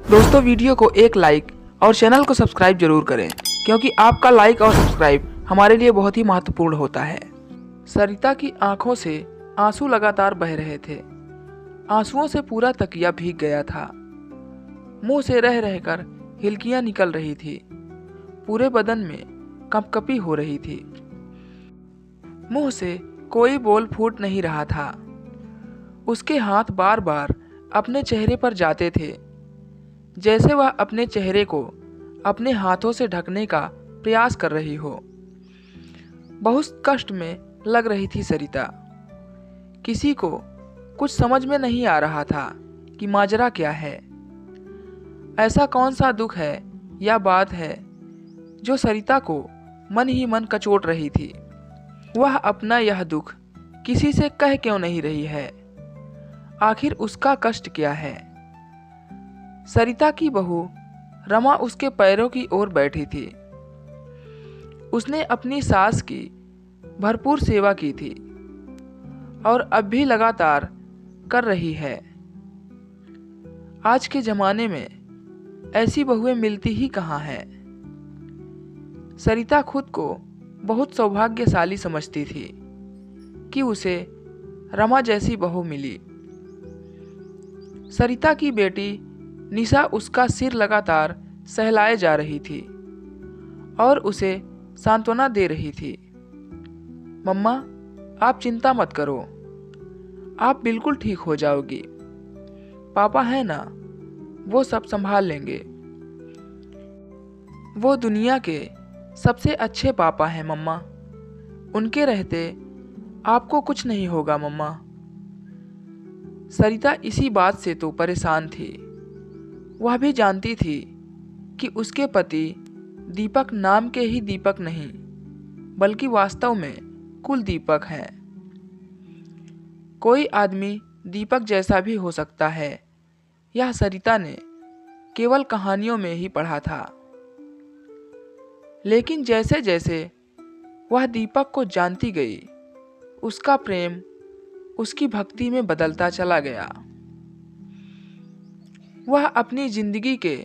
दोस्तों वीडियो को एक लाइक और चैनल को सब्सक्राइब जरूर करें, क्योंकि आपका लाइक और सब्सक्राइब हमारे लिए बहुत ही महत्वपूर्ण होता है। सरिता की आंखों से आंसू लगातार बह रहे थे। आंसुओं से पूरा तकिया भीग गया था। मुंह से रह रहकर हिलकियां निकल रही थी। पूरे बदन में कंपकपी हो रही थी। मुंह से कोई बोल फूट नहीं रहा था। उसके हाथ बार बार अपने चेहरे पर जाते थे, जैसे वह अपने चेहरे को अपने हाथों से ढकने का प्रयास कर रही हो। बहुत कष्ट में लग रही थी सरिता। किसी को कुछ समझ में नहीं आ रहा था कि माजरा क्या है। ऐसा कौन सा दुख है या बात है जो सरिता को मन ही मन कचोट रही थी। वह अपना यह दुख किसी से कह क्यों नहीं रही है। आखिर उसका कष्ट क्या है। सरिता की बहू रमा उसके पैरों की ओर बैठी थी। उसने अपनी सास की भरपूर सेवा की थी और अब भी लगातार कर रही है। आज के जमाने में ऐसी बहुएं मिलती ही कहाँ हैं। सरिता खुद को बहुत सौभाग्यशाली समझती थी कि उसे रमा जैसी बहू मिली। सरिता की बेटी निशा उसका सिर लगातार सहलाए जा रही थी और उसे सांत्वना दे रही थी। मम्मा, आप चिंता मत करो, आप बिल्कुल ठीक हो जाओगी। पापा है ना, वो सब संभाल लेंगे। वो दुनिया के सबसे अच्छे पापा हैं मम्मा। उनके रहते आपको कुछ नहीं होगा मम्मा। सरिता इसी बात से तो परेशान थी। वह भी जानती थी कि उसके पति दीपक नाम के ही दीपक नहीं, बल्कि वास्तव में कुल दीपक हैं। कोई आदमी दीपक जैसा भी हो सकता है, यह सरिता ने केवल कहानियों में ही पढ़ा था। लेकिन जैसे जैसे वह दीपक को जानती गई, उसका प्रेम उसकी भक्ति में बदलता चला गया। वह अपनी जिंदगी के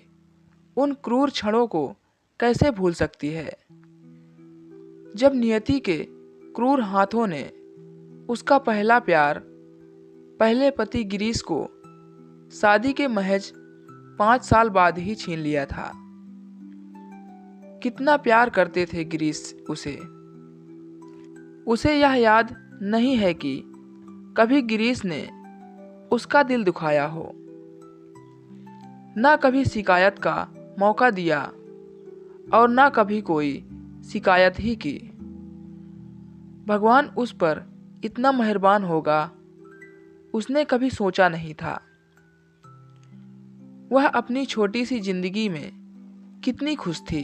उन क्रूर क्षणों को कैसे भूल सकती है, जब नियति के क्रूर हाथों ने उसका पहला प्यार, पहले पति गिरीश को शादी के महज 5 साल बाद ही छीन लिया था। कितना प्यार करते थे गिरीश उसे। उसे यह याद नहीं है कि कभी गिरीश ने उसका दिल दुखाया हो, ना कभी शिकायत का मौका दिया और ना कभी कोई शिकायत ही की। भगवान उस पर इतना मेहरबान होगा, उसने कभी सोचा नहीं था। वह अपनी छोटी सी जिंदगी में कितनी खुश थी।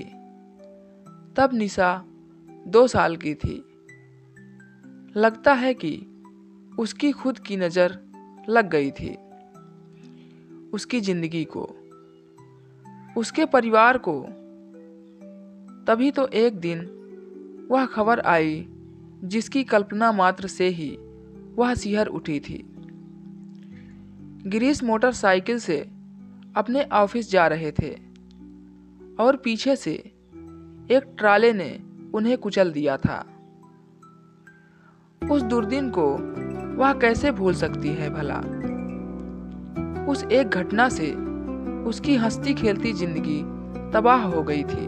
तब निशा 2 साल की थी। लगता है कि उसकी खुद की नज़र लग गई थी उसकी जिंदगी को, उसके परिवार को। तभी तो एक दिन वह खबर आई जिसकी कल्पना मात्र से ही वह सिहर उठी थी। गिरीश मोटरसाइकिल से अपने ऑफिस जा रहे थे और पीछे से एक ट्राले ने उन्हें कुचल दिया था। उस दुर्दिन को वह कैसे भूल सकती है भला। उस एक घटना से उसकी हंसती खेलती जिंदगी तबाह हो गई थी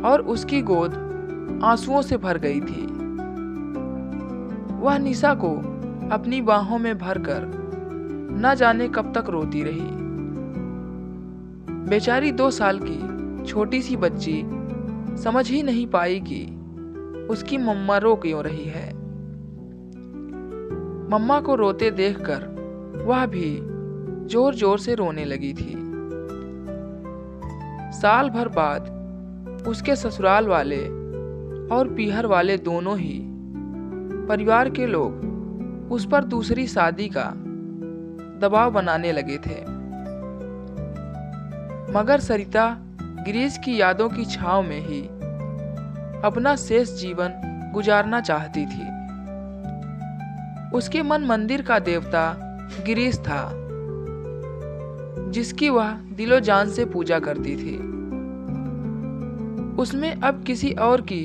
और उसकी गोद आंसुओं से भर गई थी। वह निशा को अपनी बाहों में भरकर न जाने कब तक रोती रही। बेचारी 2 साल की छोटी सी बच्ची समझ ही नहीं पाई कि उसकी मम्मा रो क्यों रही है। मम्मा को रोते देखकर वह भी जोर जोर से रोने लगी थी। साल भर बाद उसके ससुराल वाले और पीहर वाले दोनों ही परिवार के लोग उस पर दूसरी शादी का दबाव बनाने लगे थे। मगर सरिता गिरीश की यादों की छांव में ही अपना शेष जीवन गुजारना चाहती थी। उसके मन मंदिर का देवता गिरीश था, जिसकी वह दिलो जान से पूजा करती थी। उसमें अब किसी और की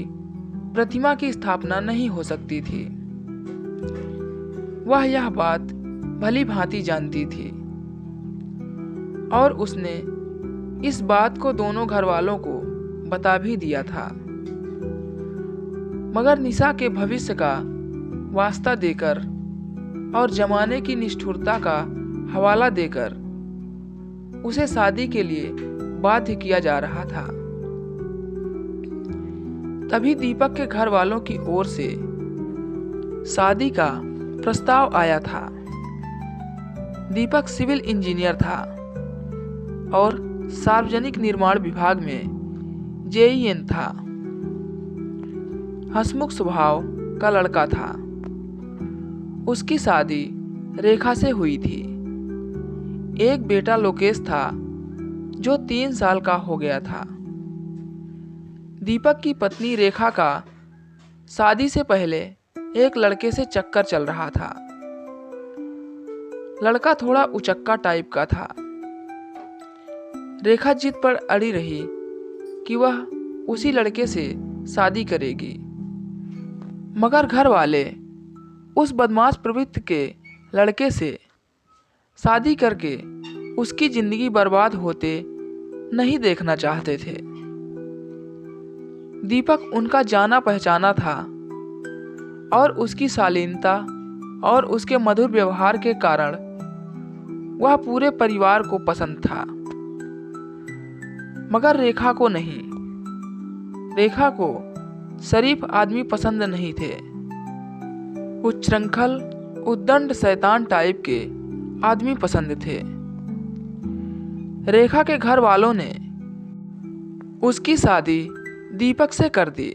प्रतिमा की स्थापना नहीं हो सकती थी। वह यह बात भली भांति जानती थी और उसने इस बात को दोनों घर वालों को बता भी दिया था, मगर निशा के भविष्य का वास्ता देकर और जमाने की निष्ठुरता का हवाला देकर उसे शादी के लिए बाध्य किया जा रहा था। तभी दीपक के घर वालों की ओर से शादी का प्रस्ताव आया था। दीपक सिविल इंजीनियर था और सार्वजनिक निर्माण विभाग में जेईएन था। हंसमुख स्वभाव का लड़का था। उसकी शादी रेखा से हुई थी। एक बेटा लोकेश था जो 3 साल का हो गया था। दीपक की पत्नी रेखा का शादी से पहले एक लड़के से चक्कर चल रहा था। लड़का थोड़ा उचक्का टाइप का था। रेखा जिद पर अड़ी रही कि वह उसी लड़के से शादी करेगी, मगर घर वाले उस बदमाश प्रवृत्ति के लड़के से शादी करके उसकी जिंदगी बर्बाद होते नहीं देखना चाहते थे। दीपक उनका जाना पहचाना था और उसकी शालीनता और उसके मधुर व्यवहार के कारण वह पूरे परिवार को पसंद था, मगर रेखा को नहीं। रेखा को शरीफ आदमी पसंद नहीं थे। उच्छृंखल उद्दंड शैतान टाइप के आदमी पसंद थे। रेखा के घर वालों ने उसकी शादी दीपक से कर दी।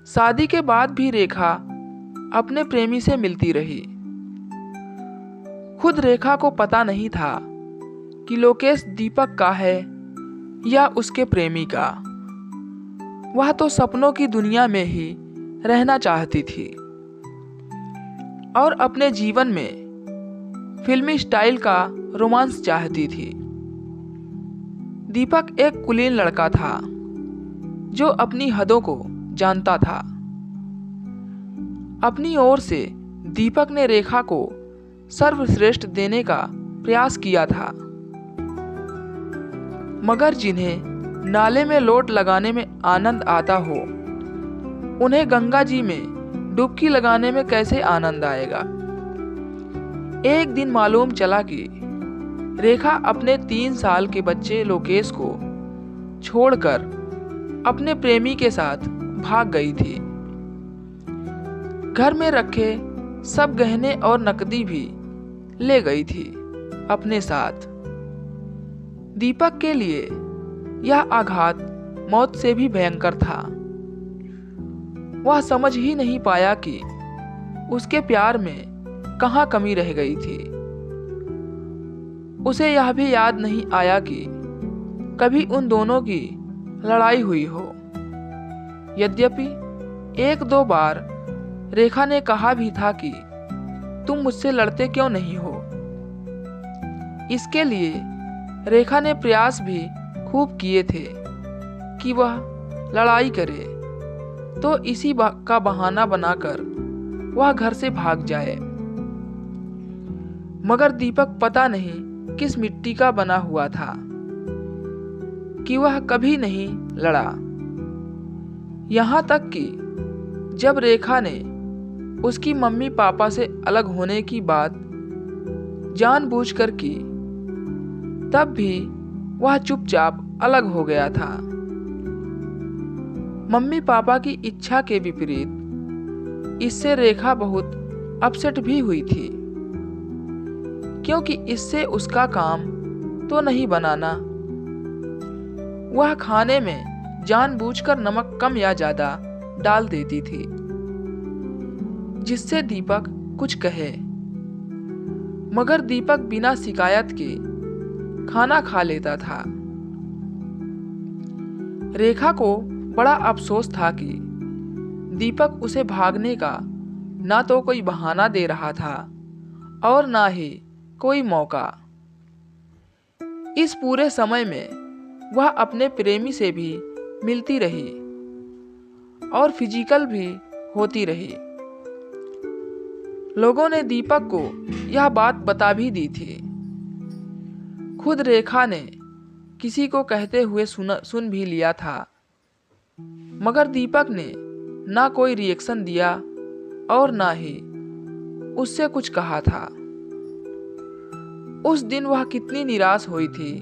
शादी के बाद भी रेखा अपने प्रेमी से मिलती रही। खुद रेखा को पता नहीं था कि लोकेश दीपक का है या उसके प्रेमी का। वह तो सपनों की दुनिया में ही रहना चाहती थी और अपने जीवन में फिल्मी स्टाइल का रोमांस चाहती थी। दीपक एक कुलीन लड़का था जो अपनी हदों को जानता था। अपनी ओर से दीपक ने रेखा को सर्वश्रेष्ठ देने का प्रयास किया था, मगर जिन्हें नाले में लोट लगाने में आनंद आता हो, उन्हें गंगा जी में डुबकी लगाने में कैसे आनंद आएगा। एक दिन मालूम चला कि रेखा अपने 3 साल के बच्चे लोकेश को छोड़कर अपने प्रेमी के साथ भाग गई थी। घर में रखे सब गहने और नकदी भी ले गई थी अपने साथ। दीपक के लिए यह आघात मौत से भी भयंकर था। वह समझ ही नहीं पाया कि उसके प्यार में कहाँ कमी रह गई थी। उसे यह भी याद नहीं आया कि कभी उन दोनों की लड़ाई हुई हो। यद्यपि 1-2 बार रेखा ने कहा भी था कि तुम मुझसे लड़ते क्यों नहीं हो। इसके लिए रेखा ने प्रयास भी खूब किए थे कि वह लड़ाई करे तो इसी का बहाना बनाकर वह घर से भाग जाए, मगर दीपक पता नहीं किस मिट्टी का बना हुआ था कि वह कभी नहीं लड़ा। यहाँ तक कि जब रेखा ने उसकी मम्मी पापा से अलग होने की बात जानबूझकर की, तब भी वह चुपचाप अलग हो गया था। मम्मी पापा की इच्छा के विपरीत इससे रेखा बहुत अपसेट भी हुई थी, क्योंकि इससे उसका काम तो नहीं बनाना। वह खाने में जानबूझकर नमक कम या ज्यादा डाल देती थी, जिससे दीपक कुछ कहे, मगर दीपक बिना शिकायत के खाना खा लेता था। रेखा को बड़ा अफसोस था कि दीपक उसे भागने का ना तो कोई बहाना दे रहा था और ना ही कोई मौका। इस पूरे समय में वह अपने प्रेमी से भी मिलती रही और फिजिकल भी होती रही। लोगों ने दीपक को यह बात बता भी दी थी। खुद रेखा ने किसी को कहते हुए सुन भी लिया था, मगर दीपक ने ना कोई रिएक्शन दिया और ना ही उससे कुछ कहा था। उस दिन वह कितनी निराश हुई थी।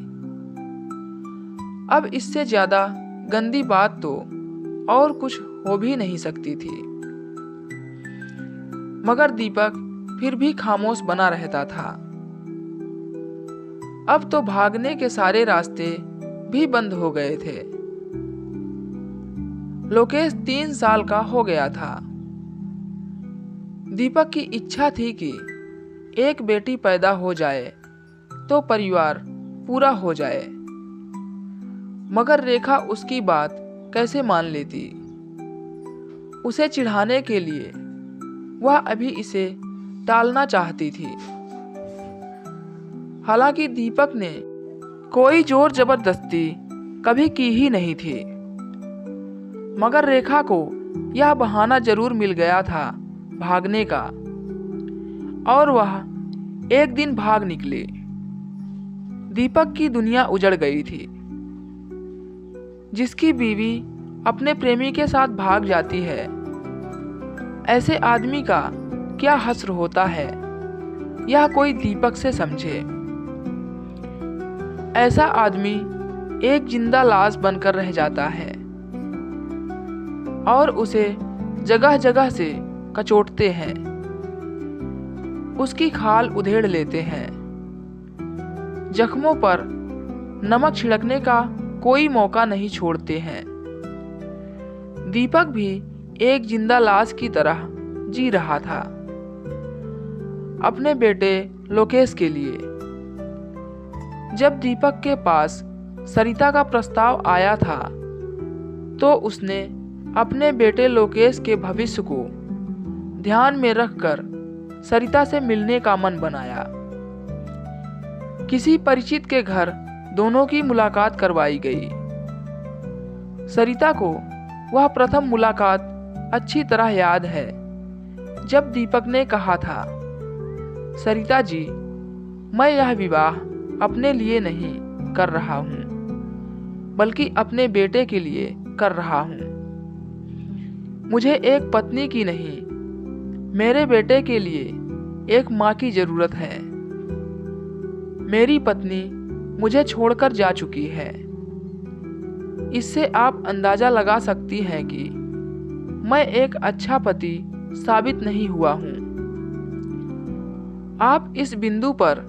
अब इससे ज्यादा गंदी बात तो और कुछ हो भी नहीं सकती थी, मगर दीपक फिर भी खामोश बना रहता था। अब तो भागने के सारे रास्ते भी बंद हो गए थे। लोकेश 3 साल का हो गया था। दीपक की इच्छा थी कि एक बेटी पैदा हो जाए तो परिवार पूरा हो जाए, मगर रेखा उसकी बात कैसे मान लेती। उसे चिढ़ाने के लिए वह अभी इसे टालना चाहती थी। हालांकि दीपक ने कोई जोर जबरदस्ती कभी की ही नहीं थी, मगर रेखा को यह बहाना जरूर मिल गया था भागने का, और वह एक दिन भाग निकली। दीपक की दुनिया उजड़ गई थी। जिसकी बीवी अपने प्रेमी के साथ भाग जाती है, ऐसे आदमी का क्या हश्र होता है, यह कोई दीपक से समझे। ऐसा आदमी एक जिंदा लाश बनकर रह जाता है और उसे जगह जगह से कचोटते हैं, उसकी खाल उधेड़ लेते हैं। जख्मों पर नमक छिड़कने का कोई मौका नहीं छोड़ते हैं। दीपक भी एक जिंदा लाश की तरह जी रहा था अपने बेटे लोकेश के लिए। जब दीपक के पास सरिता का प्रस्ताव आया था तो उसने अपने बेटे लोकेश के भविष्य को ध्यान में रखकर सरिता से मिलने का मन बनाया। किसी परिचित के घर दोनों की मुलाकात करवाई गई। सरिता को वह प्रथम मुलाकात अच्छी तरह याद है, जब दीपक ने कहा था, सरिता जी, मैं यह विवाह अपने लिए नहीं कर रहा हूं, बल्कि अपने बेटे के लिए कर रहा हूं। मुझे एक पत्नी की नहीं, मेरे बेटे के लिए एक माँ की जरूरत है। मेरी पत्नी मुझे छोड़कर जा चुकी है। इससे आप अंदाजा लगा सकती हैं कि मैं एक अच्छा पति साबित नहीं हुआ हूं। आप इस बिंदु पर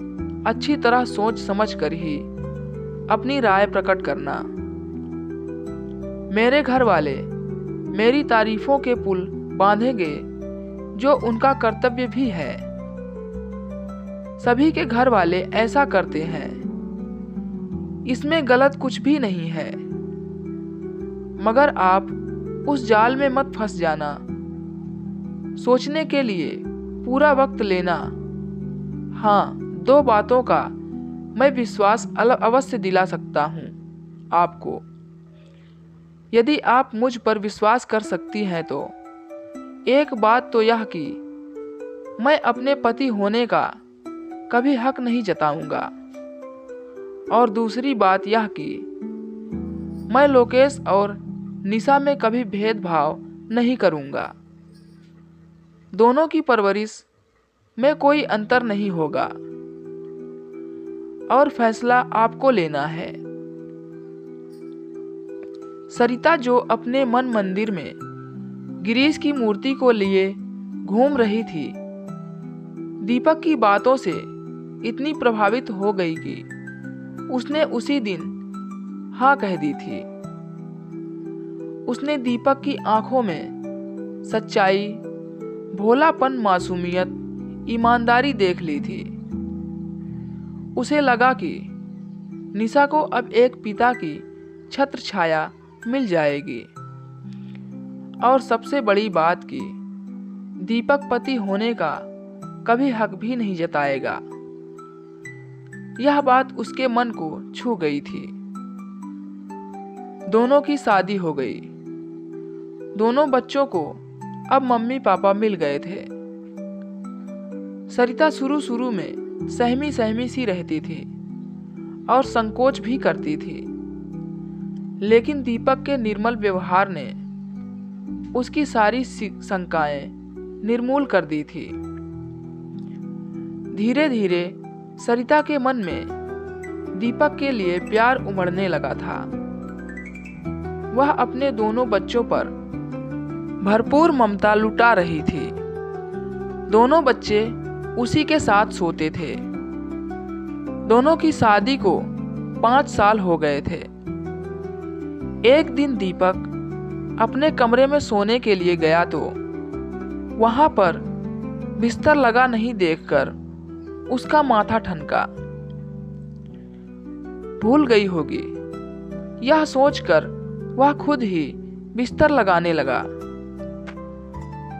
अच्छी तरह सोच समझ कर ही अपनी राय प्रकट करना। मेरे घर वाले मेरी तारीफों के पुल बांधेंगे, जो उनका कर्तव्य भी है। सभी के घर वाले ऐसा करते हैं, इसमें गलत कुछ भी नहीं है, मगर आप उस जाल में मत फंस जाना। सोचने के लिए पूरा वक्त लेना। हाँ, 2 बातों का मैं विश्वास अवश्य दिला सकता हूँ आपको। यदि आप मुझ पर विश्वास कर सकती हैं तो एक बात तो यह कि मैं अपने पति होने का कभी हक नहीं जताऊंगा, और दूसरी बात यह कि मैं लोकेश और निशा में कभी भेदभाव नहीं करूंगा। दोनों की परवरिश में कोई अंतर नहीं होगा और फैसला आपको लेना है। सरिता जो अपने मन मंदिर में गिरीश की मूर्ति को लिए घूम रही थी, दीपक की बातों से इतनी प्रभावित हो गई कि उसने उसी दिन हाँ कह दी थी। उसने दीपक की आंखों में सच्चाई, भोलापन, मासूमियत, ईमानदारी देख ली थी। उसे लगा कि निशा को अब एक पिता की छत्र छाया मिल जाएगी, और सबसे बड़ी बात कि दीपक पति होने का कभी हक भी नहीं जताएगा। यह बात उसके मन को छू गई थी। दोनों की शादी हो गई। दोनों बच्चों को अब मम्मी पापा मिल गए थे। सरिता शुरू शुरू में सहमी सहमी सी रहती थी और संकोच भी करती थी, लेकिन दीपक के निर्मल व्यवहार ने उसकी सारी शंकाएं निर्मूल कर दी थी। धीरे धीरे सरिता के मन में दीपक के लिए प्यार उमड़ने लगा था। वह अपने दोनों बच्चों पर भरपूर ममता लुटा रही थी। दोनों बच्चे उसी के साथ सोते थे। दोनों की शादी को 5 साल हो गए थे। एक दिन दीपक अपने कमरे में सोने के लिए गया तो वहां पर बिस्तर लगा नहीं देखकर उसका माथा ठनका। भूल गई होगी, यह सोचकर वह खुद ही बिस्तर लगाने लगा।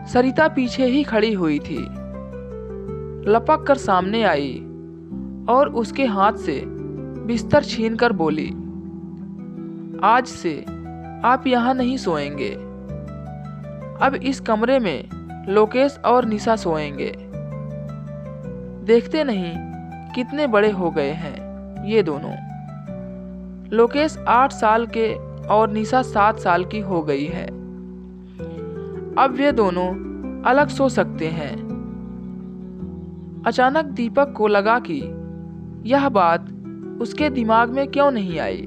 सरिता पीछे ही खड़ी हुई थी, लपक कर सामने आई और उसके हाथ से बिस्तर छीनकर बोली, आज से आप यहाँ नहीं सोएंगे। अब इस कमरे में लोकेश और निशा सोएंगे। देखते नहीं कितने बड़े हो गए हैं ये दोनों। लोकेश 8 साल के और निशा 7 साल की हो गई है। अब वे दोनों अलग सो सकते हैं। अचानक दीपक को लगा कि यह बात उसके दिमाग में क्यों नहीं आई।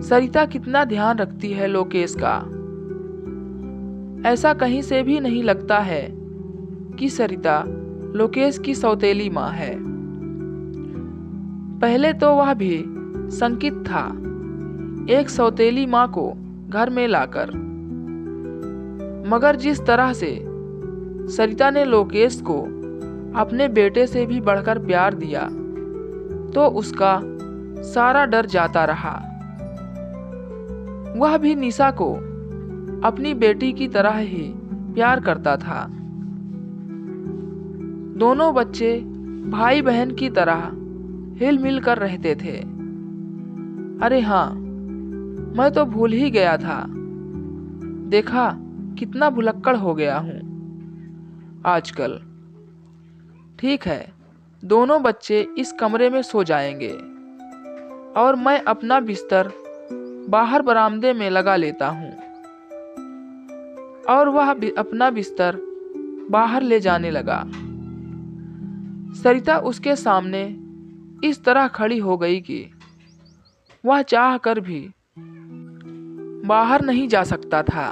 सरिता कितना ध्यान रखती है लोकेश का। ऐसा कहीं से भी नहीं लगता है कि सरिता लोकेश की सौतेली माँ है। पहले तो वह भी शंकित था एक सौतेली माँ को घर में लाकर, मगर जिस तरह से सरिता ने लोकेश को अपने बेटे से भी बढ़कर प्यार दिया तो उसका सारा डर जाता रहा। वह भी निशा को अपनी बेटी की तरह ही प्यार करता था। दोनों बच्चे भाई बहन की तरह हिल मिल कर रहते थे। अरे हाँ, मैं तो भूल ही गया था। देखा कितना भुलक्कड़ हो गया हूँ आजकल। ठीक है, दोनों बच्चे इस कमरे में सो जाएंगे और मैं अपना बिस्तर बाहर बरामदे में लगा लेता हूँ। और वह अपना बिस्तर बाहर ले जाने लगा। सरिता उसके सामने इस तरह खड़ी हो गई कि वह चाह कर भी बाहर नहीं जा सकता था।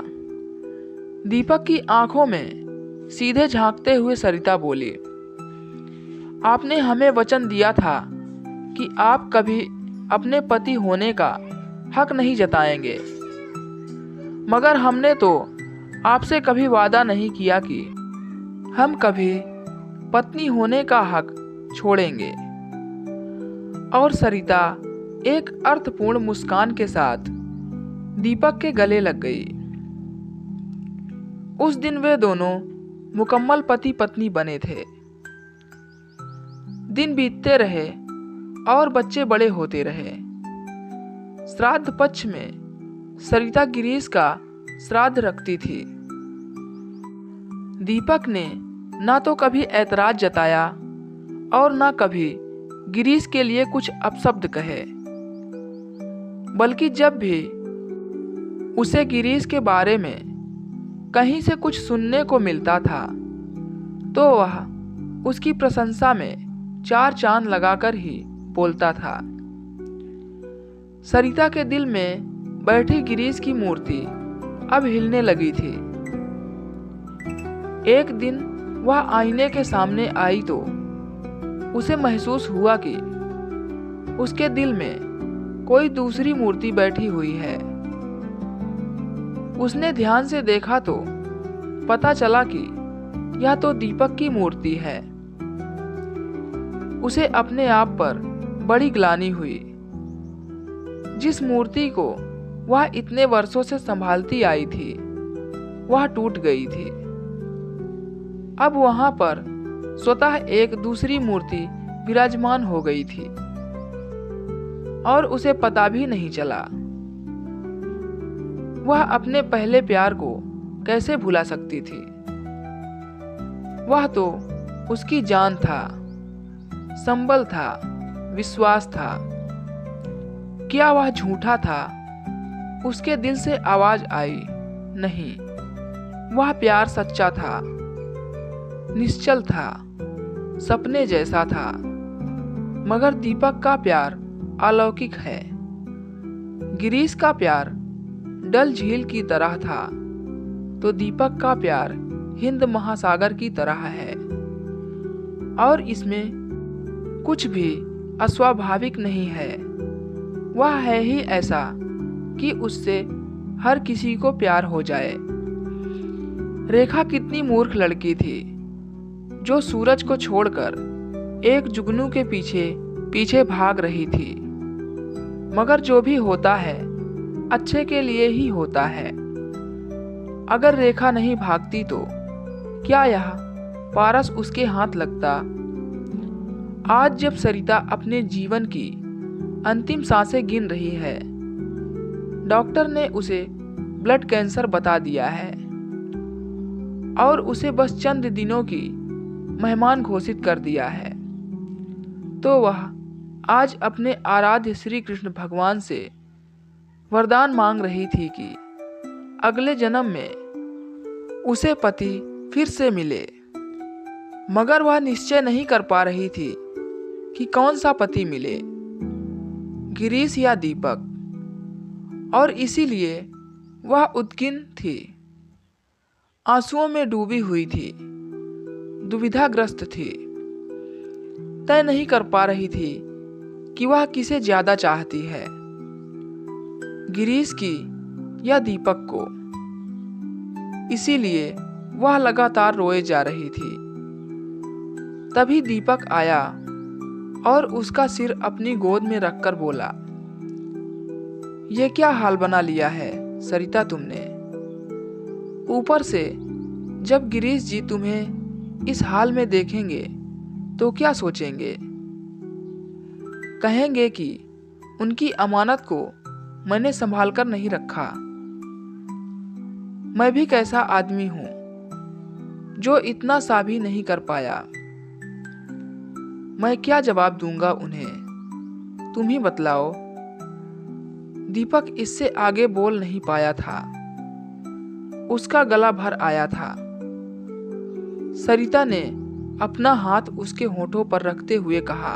दीपक की आंखों में सीधे झांकते हुए सरिता बोली, आपने हमें वचन दिया था कि आप कभी अपने पति होने का हक नहीं जताएंगे, मगर हमने तो आपसे कभी वादा नहीं किया कि हम कभी पत्नी होने का हक छोड़ेंगे। और सरिता एक अर्थपूर्ण मुस्कान के साथ दीपक के गले लग गई। उस दिन वे दोनों मुकम्मल पति पत्नी बने थे। दिन बीतते रहे और बच्चे बड़े होते रहे। श्राद्ध पक्ष में सरिता गिरीश का श्राद्ध रखती थी। दीपक ने ना तो कभी ऐतराज जताया और ना कभी गिरीश के लिए कुछ अपशब्द कहे, बल्कि जब भी उसे गिरीश के बारे में कहीं से कुछ सुनने को मिलता था तो वह उसकी प्रशंसा में 4 चांद लगाकर ही बोलता था। सरिता के दिल में बैठी गिरीश की मूर्ति अब हिलने लगी थी। एक दिन वह आईने के सामने आई तो उसे महसूस हुआ कि उसके दिल में कोई दूसरी मूर्ति बैठी हुई है। उसने ध्यान से देखा तो पता चला कि यह तो दीपक की मूर्ति है। उसे अपने आप पर बड़ी ग्लानि हुई। जिस मूर्ति को वह इतने वर्षों से संभालती आई थी वह टूट गई थी। अब वहां पर स्वतः एक दूसरी मूर्ति विराजमान हो गई थी और उसे पता भी नहीं चला। वह अपने पहले प्यार को कैसे भुला सकती थी? वह तो उसकी जान था, संबल था, विश्वास था। क्या वह झूठा था? उसके दिल से आवाज आई, नहीं, वह प्यार सच्चा था, निश्चल था, सपने जैसा था। मगर दीपक का प्यार अलौकिक है। गिरीश का प्यार डल झील की तरह था, तो दीपक का प्यार हिंद महासागर की तरह है। और इसमें कुछ भी अस्वाभाविक नहीं है। वह है ही ऐसा कि उससे हर किसी को प्यार हो जाए। रेखा कितनी मूर्ख लड़की थी जो सूरज को छोड़कर एक जुगनू के पीछे पीछे भाग रही थी। मगर जो भी होता है अच्छे के लिए ही होता है। अगर रेखा नहीं भागती तो क्या यह पारस उसके हाथ लगता? आज जब सरिता अपने जीवन की अंतिम सांसें गिन रही है, डॉक्टर ने उसे ब्लड कैंसर बता दिया है और उसे बस चंद दिनों की मेहमान घोषित कर दिया है, तो वह आज अपने आराध्य श्री कृष्ण भगवान से वरदान मांग रही थी कि अगले जन्म में उसे पति फिर से मिले। मगर वह निश्चय नहीं कर पा रही थी कि कौन सा पति मिले, गिरीश या दीपक, और इसीलिए वह उद्विग्न थी, आंसुओं में डूबी हुई थी, दुविधाग्रस्त थी। तय नहीं कर पा रही थी कि वह किसे ज्यादा चाहती है, गिरीश की या दीपक को। इसीलिए वह लगातार रोए जा रही थी। तभी दीपक आया और उसका सिर अपनी गोद में रखकर बोला, ये क्या हाल बना लिया है सरिता तुमने? ऊपर से जब गिरीश जी तुम्हें इस हाल में देखेंगे तो क्या सोचेंगे? कहेंगे कि उनकी अमानत को मैंने संभाल कर नहीं रखा। मैं भी कैसा आदमी हूं जो इतना सा भी नहीं कर पाया। मैं क्या जवाब दूंगा उन्हें, तुम ही बतलाओ। दीपक इससे आगे बोल नहीं पाया था, उसका गला भर आया था। सरिता ने अपना हाथ उसके होठों पर रखते हुए कहा,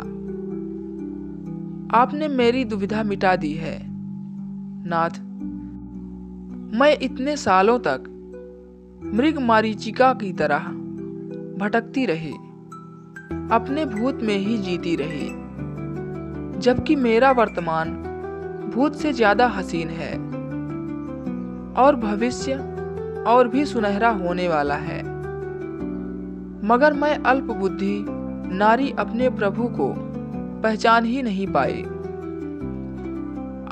आपने मेरी दुविधा मिटा दी है नाथ। मैं इतने सालों तक मृग मारीचिका की तरह भटकती रही, अपने भूत में ही जीती रही, जबकि मेरा वर्तमान भूत से ज्यादा हसीन है और भविष्य और भी सुनहरा होने वाला है। मगर मैं अल्प बुद्धि नारी अपने प्रभु को पहचान ही नहीं पाई।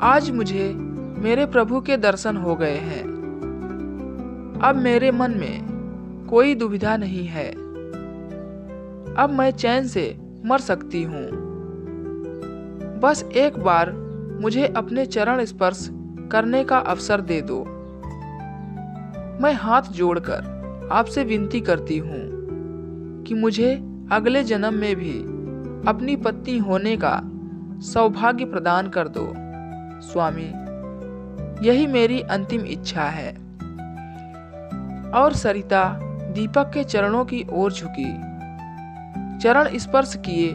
आज मुझे मेरे प्रभु के दर्शन हो गए हैं। अब मेरे मन में कोई दुविधा नहीं है। अब मैं चैन से मर सकती हूँ। बस एक बार मुझे अपने चरण स्पर्श करने का अवसर दे दो। मैं हाथ जोड़कर आपसे विनती करती हूँ कि मुझे अगले जन्म में भी अपनी पत्नी होने का सौभाग्य प्रदान कर दो स्वामी। यही मेरी अंतिम इच्छा है। और सरिता दीपक के चरणों की ओर झुकी, चरण स्पर्श किए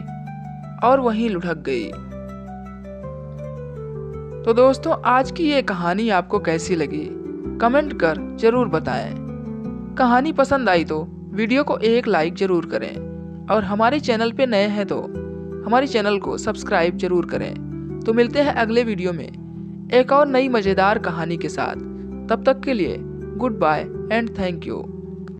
और वहीं लुढ़क गई। तो दोस्तों, आज की ये कहानी आपको कैसी लगी कमेंट कर जरूर बताएं। कहानी पसंद आई तो वीडियो को एक लाइक जरूर करें और हमारे चैनल पे नए हैं तो हमारे चैनल को सब्सक्राइब जरूर करें। तो मिलते हैं अगले वीडियो में एक और नई मज़ेदार कहानी के साथ। तब तक के लिए goodbye and thank you.